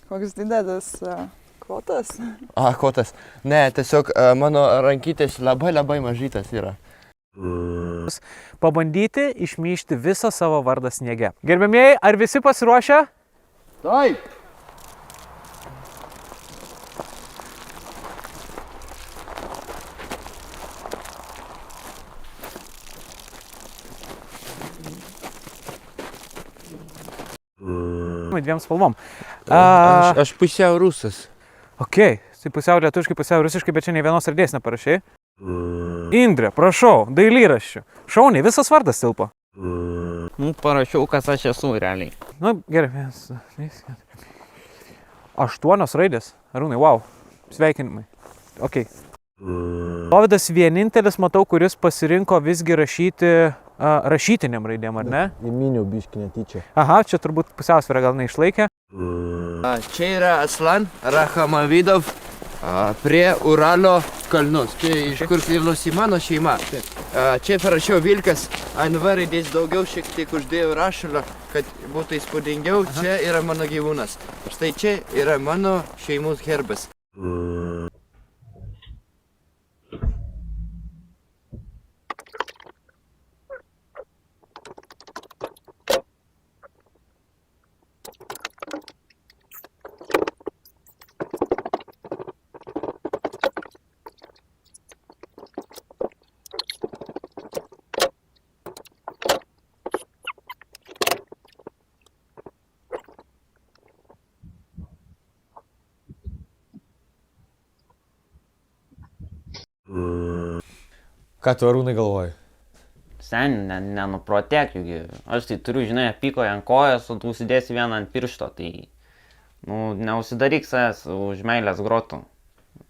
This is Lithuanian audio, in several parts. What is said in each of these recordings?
Koks didelis kotas. Kotas. Ne, tiesiog mano rankytės labai mažytas yra. Pabandyti išmyšti visą savo vardą sniege. Gerbėmieji, ar visi pasiruošę? Taip. Dviem spalvom. Aš pusiau rusas. Ok, tai pusiau lietuviškai, pusiau rusiškai, bet čia nei vienos raidės neparašai. Indrė, prašau, dailyraščių. Šauniai, visas vardas tilpo. Nu, parašiau, kas aš esu realiai. Nu, gerai, 8 raidės. Arūnai, wow, sveikinimai. Ok. Dovydas vienintelis, matau, kuris pasirinko visgi rašyti rašytiniam raidėm, ar ne? Įminiau biškį netyčia. Aha, čia turbūt pusiausvyrą gal neišlaikė. Čia yra Aslan Rakhamavidov prie Uralo kalnus. Čia iš kur kilusi mano šeima. Čia parašiau Vilkas, ant V raidės daugiau šiek tiek uždėjau rašalą, kad būtų įspūdingiau. Čia yra mano gyvūnas. Štai čia yra mano šeimos herbas. Ką tu, Arūnai, galvoji? Seni, nenuprotėk, juk aš tai turiu, žinai, apykoje ant kojos, o tu užsidėsi vieną ant piršto, tai, neužsidaryk savęs už meilės grotų.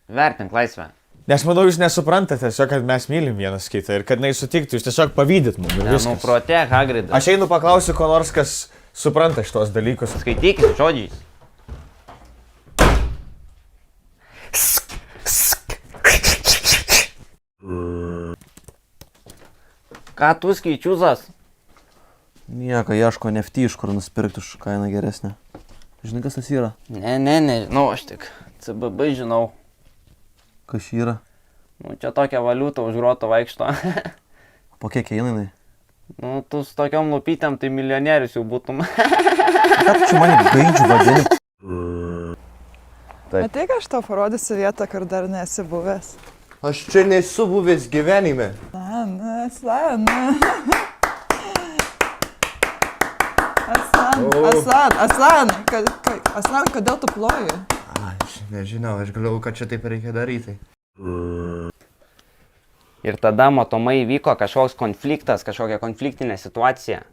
Vertink laisvę. Nes manau, jūs nesuprantate tiesiog, kad mes mylim vienas kitą ir kad nesutiktų, jūs tiesiog pavydyt mums ir viskas. Nenuprotėk, Hagridas. Aš einu paklausiu, ko nors, kas supranta šitos dalykus. Skaitykit žodžiais. Ką tu skaičiuzas? Nieko, ieško NFT, iš kur nusipirkti už kainą geresnę. Žinai, kas tas yra? Nežinau, aš tik CBB žinau. Kas yra? Čia tokia valiuta už groto vaikšto. Po kiek einai? Tu su tokiom lupytėm, tai milijonierius jau būtum. Ką tu čia mane gaidžiu vadini? Ateik, aš tau parodysiu vietą, kur dar nesi buvęs. Aš čia nesu buvęs gyvenime. Aslan, kodėl tu ploji? Aš nežinau, aš galvoju, kad čia taip reikia daryti. Ir tada matomai vyko kažkoks konfliktas, kažkokia konfliktinė situacija.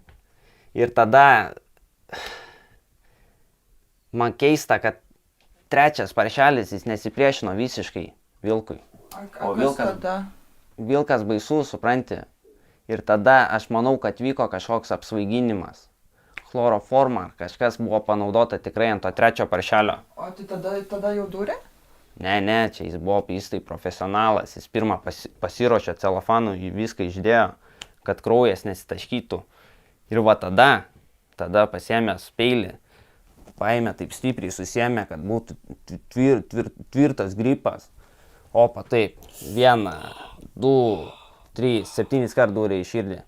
Ir tada man keista, kad trečias paršelis jis nesipriešino visiškai vilkui. O Vilkas baisus, supranti. Ir tada aš manau, kad vyko kažkoks apsvaiginimas. Chloroforma, kažkas buvo panaudota tikrai ant to trečio paršelio. O tai tada jau dūrė? Ne, čia jis tai profesionalas. Jis pirmą pasiruošė celofanu, jį viską išdėjo, kad kraujas nesitaškytų. Ir va tada pasiėmęs peilį, paėmė taip stipriai, susiėmė, kad būtų tvirtas gripas. Opa, taip, 1, 2, 3, 7 kart dūrė į širdį.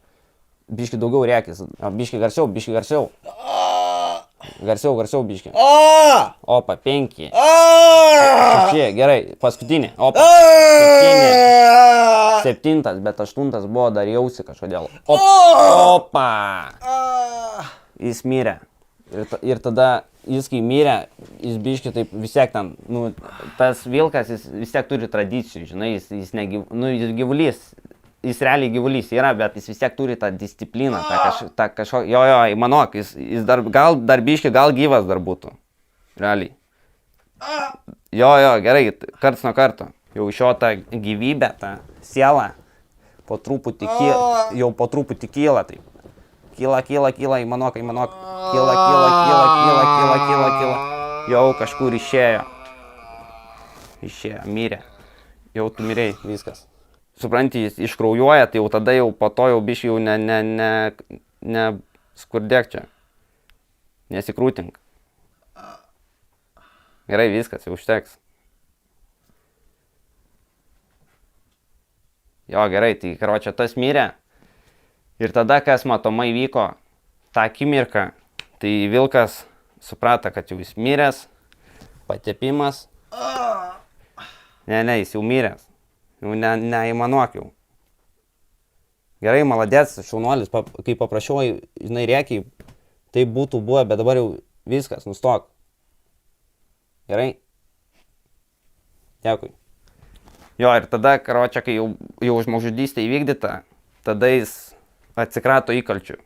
Biški daugiau rėkis, biški garsiau. Garsiau, biški. Opa, 5. 6, gerai, paskutinė. Opa, 7, bet 8 buvo dar jausi kažkodėl. Opa! Jis mirė. Ir tada jis kai mirė, jis biški taip vis tiek ten, tas vilkas jis vis tiek turi tradicijų, žinai, jis gyvulys. Jis realiai gyvulys yra, bet jis vis tiek turi tą discipliną, tą kažkokį, manok, jis dar biški, gal gyvas dar būtų, realiai. Gerai, karts nuo karto, jau iš jo tą gyvybę, tą sielą, po truputį kyla taip. Kyla, įmanok, kyla, jau kažkur išėjo, mirė, jau tu mirėjai, viskas. Supranti, jis iškraujuoja, tai jau tada jau po to jau biškai jau ne skurdėk čia, nesikrūtink. Gerai, viskas, jau užteks. Jo, gerai, tai karočią tas mirė. Ir tada, kas matomai vyko, tą akimirką, tai vilkas suprato, kad jau jis miręs, patepimas. Ne, jis jau miręs. Jau neįmanuok jau. Gerai, maladės, šaunuolis, kai paprašiau, žinai, rėkiai, tai būtų buvę, bet dabar jau viskas, nustok. Gerai? Dėkui. Jo, ir tada, karočią, kai jau žmogžudystė įvykdyta, tada jis atsikrato įkalčių.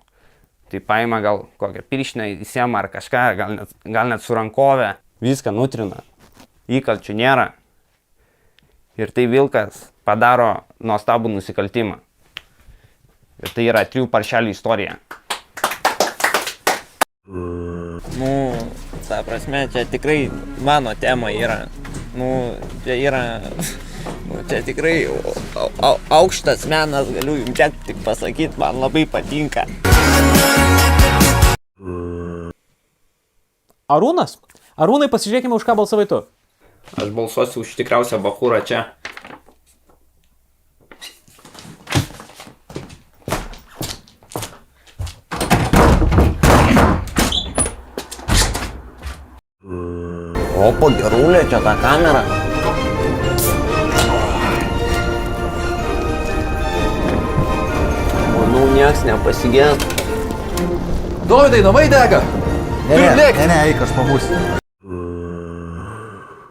Tai paima gal kokią pirštinę įsiema ar kažką, gal net su rankovė. Viską nutrina. Įkalčių nėra. Ir tai vilkas padaro nuostabų nusikaltimą. Ir tai yra 3 paršelių istorija. Nu, ta prasme, čia tikrai mano tema yra. Nu, čia yra, čia tikrai aukštas menas, galiu jums čia tik pasakyti, man labai patinka. Arūnas? Arūnai, pasižiūrėkime, už ką balsavai tu. Aš balsuosiu už tikriausią bachūrą čia. Opo, gerulė, čia ta kamera. Manau, nieks nepasigės. Dovydai, namai dega. Ne, eik, aš pabūsiu.